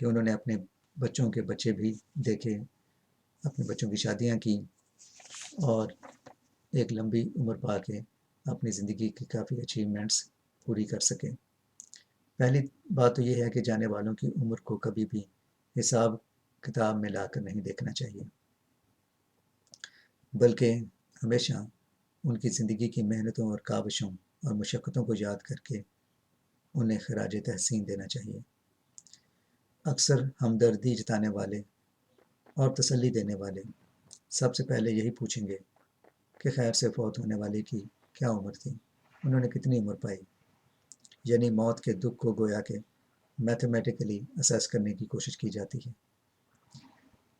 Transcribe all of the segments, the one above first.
کہ انہوں نے اپنے بچوں کے بچے بھی دیکھے، اپنے بچوں کی شادیاں کی اور ایک لمبی عمر پا کے اپنی زندگی کی کافی اچیومنٹس پوری کر سکے۔ پہلی بات تو یہ ہے کہ جانے والوں کی عمر کو کبھی بھی حساب کتاب میں لا کر نہیں دیکھنا چاہیے، بلکہ ہمیشہ ان کی زندگی کی محنتوں اور کاوشوں اور مشقتوں کو یاد کر کے انہیں خراج تحسین دینا چاہیے۔ اکثر ہمدردی جتانے والے اور تسلی دینے والے سب سے پہلے یہی پوچھیں گے کہ خیر سے فوت ہونے والے کی کیا عمر تھی، انہوں نے کتنی عمر پائی، یعنی موت کے دکھ کو گویا کہ میتھمیٹیکلی اسیس کرنے کی کوشش کی جاتی ہے۔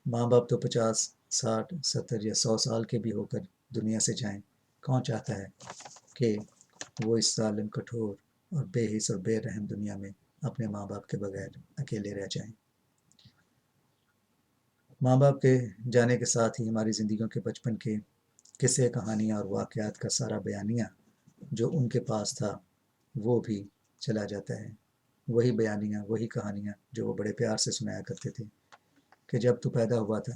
ماں باپ تو 50، 60، 70 یا 100 سال کے بھی ہو کر دنیا سے جائیں، کون چاہتا ہے کہ وہ اس ظالم، کٹھور اور بے حس اور بے رحم دنیا میں اپنے ماں باپ کے بغیر اکیلے رہ جائیں۔ ماں باپ کے جانے کے ساتھ ہی ہماری زندگیوں کے بچپن کے قصے، کہانیاں اور واقعات کا سارا بیانیہ جو ان کے پاس تھا وہ بھی چلا جاتا ہے۔ وہی بیانیہ، وہی کہانیاں جو وہ بڑے پیار سے سنایا کرتے تھے کہ جب تو پیدا ہوا تھا،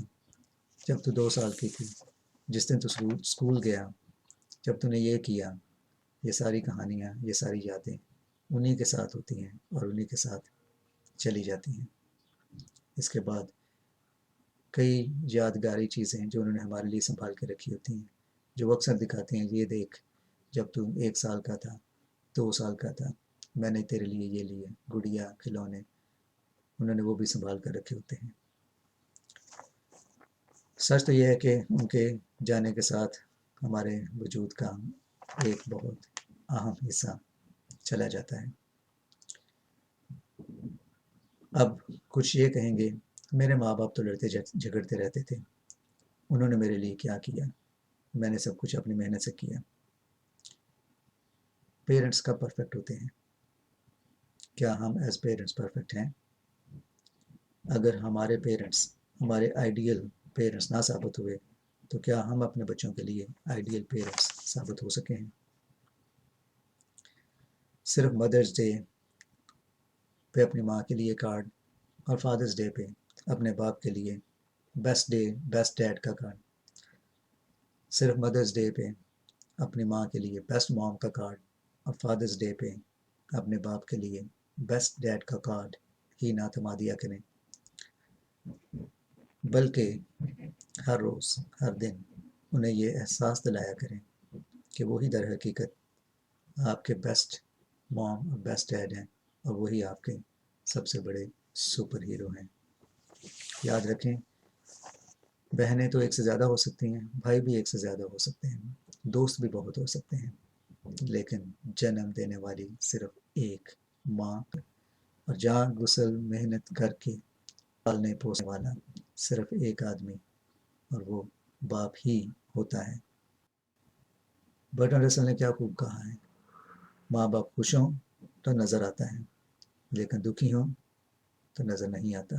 جب تو 2 سال کی تھی، جس دن تو اسکول گیا، جب تو نے یہ کیا، یہ ساری کہانیاں، یہ ساری یادیں انہی کے ساتھ ہوتی ہیں اور انہی کے ساتھ چلی جاتی ہیں۔ اس کے بعد کئی یادگاری چیزیں جو انہوں نے ہمارے لیے سنبھال کے رکھی ہوتی ہیں، جو اکثر دکھاتے ہیں، یہ دیکھ جب تو 1 سال کا تھا، 2 سال کا تھا، میں نے تیرے لیے یہ لیے، گڑیا، کھلونے، انہوں نے وہ بھی سنبھال کر رکھے ہوتے ہیں۔ سچ تو یہ ہے کہ ان کے جانے کے ساتھ ہمارے وجود کا ایک بہت اہم حصہ چلا جاتا ہے۔ اب کچھ یہ کہیں گے میرے ماں باپ تو لڑتے جھگڑتے رہتے تھے، انہوں نے میرے لیے کیا کیا، میں نے سب کچھ اپنی محنت سے کیا۔ پیرنٹس کب پرفیکٹ ہوتے ہیں؟ کیا ہم ایز پیرنٹس پرفیکٹ ہیں؟ اگر ہمارے پیرنٹس ہمارے آئیڈیل پیرنٹس نہ ثابت ہوئے تو کیا ہم اپنے بچوں کے لیے آئیڈیل پیرنٹس ثابت ہو سکے ہیں؟ صرف مدرس ڈے پہ اپنی ماں کے لیے کارڈ اور فادرس ڈے پہ اپنے باپ کے لیے بیسٹ ڈیڈ کا کارڈ، صرف مدرس ڈے پہ اپنی ماں کے لیے بیسٹ موم کا کارڈ اور فادرس ڈے پہ اپنے باپ کے لیے بیسٹ ڈیڈ کا کارڈ ہی نہ تھما دیا کریں، بلکہ ہر روز، ہر دن انہیں یہ احساس دلایا کریں کہ وہی در حقیقت آپ کے بیسٹ موم اور بیسٹ ڈیڈ ہیں اور وہی آپ کے سب سے بڑے سپر ہیرو ہیں۔ یاد رکھیں، بہنیں تو ایک سے زیادہ ہو سکتی ہیں، بھائی بھی ایک سے زیادہ ہو سکتے ہیں، دوست بھی بہت ہو سکتے ہیں، لیکن جنم دینے والی صرف ایک ماں اور جان غسل محنت کر کے پالنے پوسنے والا صرف ایک آدمی، اور وہ باپ ہی ہوتا ہے۔ برٹن رسل نے کیا خوب کہا ہے، ماں باپ خوش ہوں تو نظر آتا ہے، لیکن دکھی ہوں تو نظر نہیں آتا،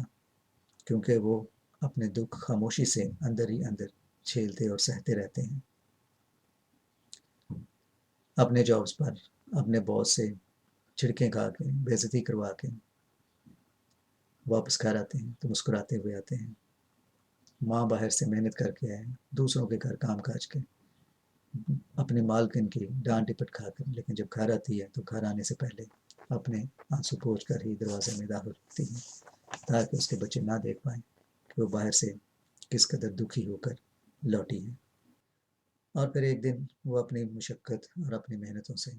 کیونکہ وہ اپنے دکھ خاموشی سے اندر ہی اندر چھیلتے اور سہتے رہتے ہیں۔ اپنے جابس پر اپنے باس سے چھڑکیں کھا کے، بے عزتی کروا کے واپس گھر آتے ہیں تو مسکراتے ہوئے آتے ہیں۔ ماں باہر سے محنت کر کے آئے، دوسروں کے گھر کام کاج کے، اپنی مالکن کی ڈانٹ ڈپٹ کھا کر، لیکن جب گھر آتی ہے تو گھر آنے سے پہلے اپنے آنسو پوچھ کر ہی دروازے میں داخل ہوتی ہے، تاکہ اس کے بچے نہ دیکھ پائیں کہ وہ باہر سے کس قدر دکھی ہو کر لوٹی ہے۔ اور پھر ایک دن وہ اپنی مشقت اور اپنی محنتوں سے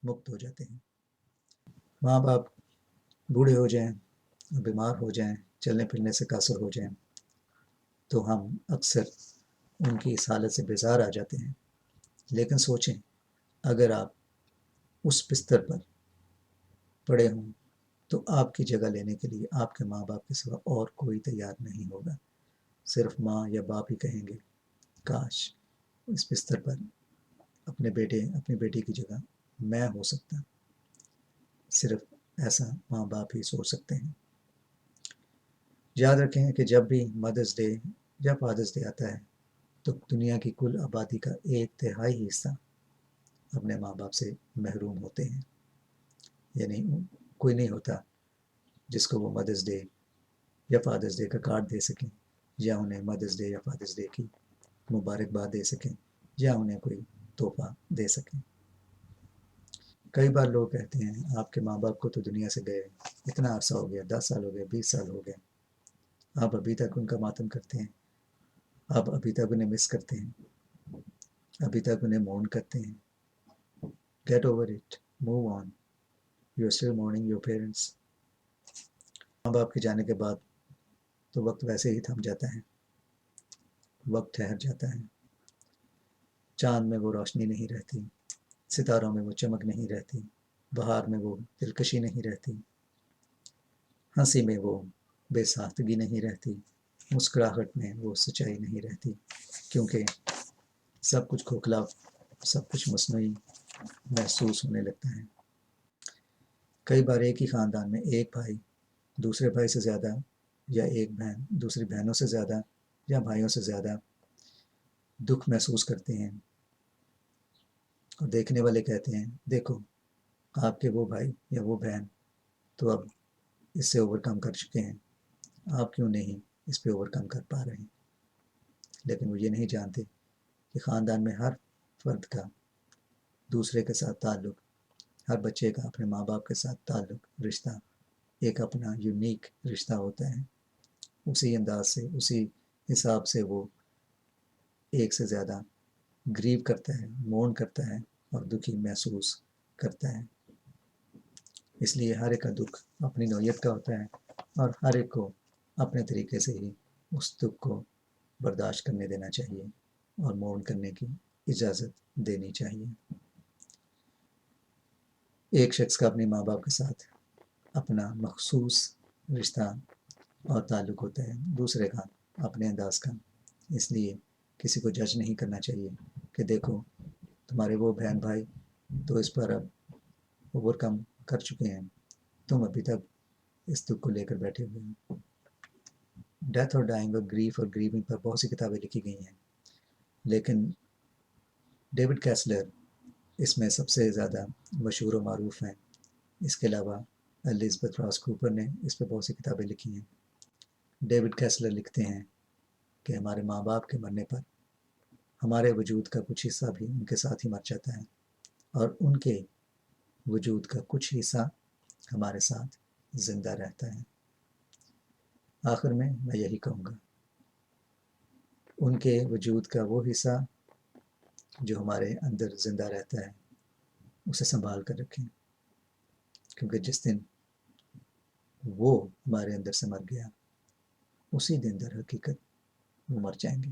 مکت ہو جاتے ہیں۔ ماں باپ بوڑھے ہو جائیں، بیمار ہو جائیں، چلنے پھرنے سے قاصر ہو جائیں تو ہم اکثر ان کی اس حالت سے بیزار آ جاتے ہیں، لیکن سوچیں اگر آپ اس بستر پر پڑے ہوں تو آپ کی جگہ لینے کے لیے آپ کے ماں باپ کے سوا اور کوئی تیار نہیں ہوگا، صرف ماں یا باپ ہی کہیں گے کاش اس بستر پر اپنے بیٹے اپنی بیٹی کی جگہ میں ہو سکتا، صرف ایسا ماں باپ ہی سوچ سکتے ہیں۔ یاد رکھیں کہ جب بھی مدرس ڈے یا فادرس ڈے آتا ہے تو دنیا کی کل آبادی کا 1/3 حصہ اپنے ماں باپ سے محروم ہوتے ہیں، یعنی کوئی نہیں ہوتا جس کو وہ مدرس ڈے یا فادرس ڈے کا کارڈ دے سکیں، یا انہیں مدرس ڈے یا فادرس ڈے کی مبارکباد دے سکیں، یا انہیں کوئی تحفہ دے سکیں۔ کئی بار لوگ کہتے ہیں آپ کے ماں باپ کو تو دنیا سے گئے اتنا عرصہ ہو گیا، 10 سال ہو گئے، 20 سال ہو گئے، آپ ابھی تک ان کا ماتم کرتے ہیں، آپ ابھی تک انہیں مس کرتے ہیں، ابھی تک انہیں مون کرتے ہیں۔ Get over it, move on, you are still mourning your parents. ماں باپ کے جانے کے بعد تو وقت ویسے ہی تھم جاتا ہے، وقت ٹھہر جاتا ہے، چاند میں وہ روشنی نہیں رہتی، ستاروں میں وہ چمک نہیں رہتی، بہار میں وہ دلکشی نہیں رہتی، ہنسی میں وہ بے ساختگی نہیں رہتی، مسکراہٹ میں وہ سچائی نہیں رہتی، کیونکہ سب کچھ کھوکھلا، سب کچھ مصنوعی محسوس ہونے لگتا ہے۔ کئی بار ایک ہی خاندان میں ایک بھائی دوسرے بھائی سے زیادہ، یا ایک بہن دوسری بہنوں سے زیادہ، یا بھائیوں سے زیادہ دکھ محسوس کرتے ہیں، اور دیکھنے والے کہتے ہیں دیکھو آپ کے وہ بھائی یا وہ بہن تو اب اس سے اوور کم کر چکے ہیں، آپ کیوں نہیں اس پہ اوور کم کر پا رہے ہیں؟ لیکن وہ یہ نہیں جانتے کہ خاندان میں ہر فرد کا دوسرے کے ساتھ تعلق، ہر بچے کا اپنے ماں باپ کے ساتھ تعلق، رشتہ ایک اپنا یونیک رشتہ ہوتا ہے۔ اسی انداز سے، اسی حساب سے وہ ایک سے زیادہ گریو کرتا ہے، مون کرتا ہے اور دکھی محسوس کرتا ہے۔ اس لیے ہر ایک کا دکھ اپنی نوعیت کا ہوتا ہے، اور ہر ایک کو اپنے طریقے سے ہی اس دکھ کو برداشت کرنے دینا چاہیے اور مون کرنے کی اجازت دینی چاہیے۔ ایک شخص کا اپنے ماں باپ کے ساتھ اپنا مخصوص رشتہ اور تعلق ہوتا ہے، دوسرے کا اپنے انداز کا۔ اس لیے کسی کو جج نہیں کرنا چاہیے کہ دیکھو تمہارے وہ بہن بھائی تو اس پر اب اوور کم کر چکے ہیں، تم ابھی تک اس دکھ کو لے کر بیٹھے ہوئے ہیں۔ ڈیتھ اور ڈائنگ اور گریف اور گریونگ پر بہت سی کتابیں لکھی گئی ہیں، لیکن ڈیوڈ کیسلر اس میں سب سے زیادہ مشہور و معروف ہیں۔ اس کے علاوہ الزبتھ راس کوپر نے اس پہ بہت سی کتابیں لکھی ہیں۔ ڈیوڈ کیسلر لکھتے ہیں کہ ہمارے ماں باپ کے مرنے پر ہمارے وجود کا کچھ حصہ بھی ان کے ساتھ ہی مر جاتا ہے، اور ان کے وجود کا کچھ حصہ ہمارے ساتھ زندہ رہتا ہے۔ آخر میں یہی کہوں گا، ان کے وجود کا وہ حصہ جو ہمارے اندر زندہ رہتا ہے اسے سنبھال کر رکھیں، کیونکہ جس دن وہ ہمارے اندر سے مر گیا اسی دن در حقیقت وہ مر جائیں گے۔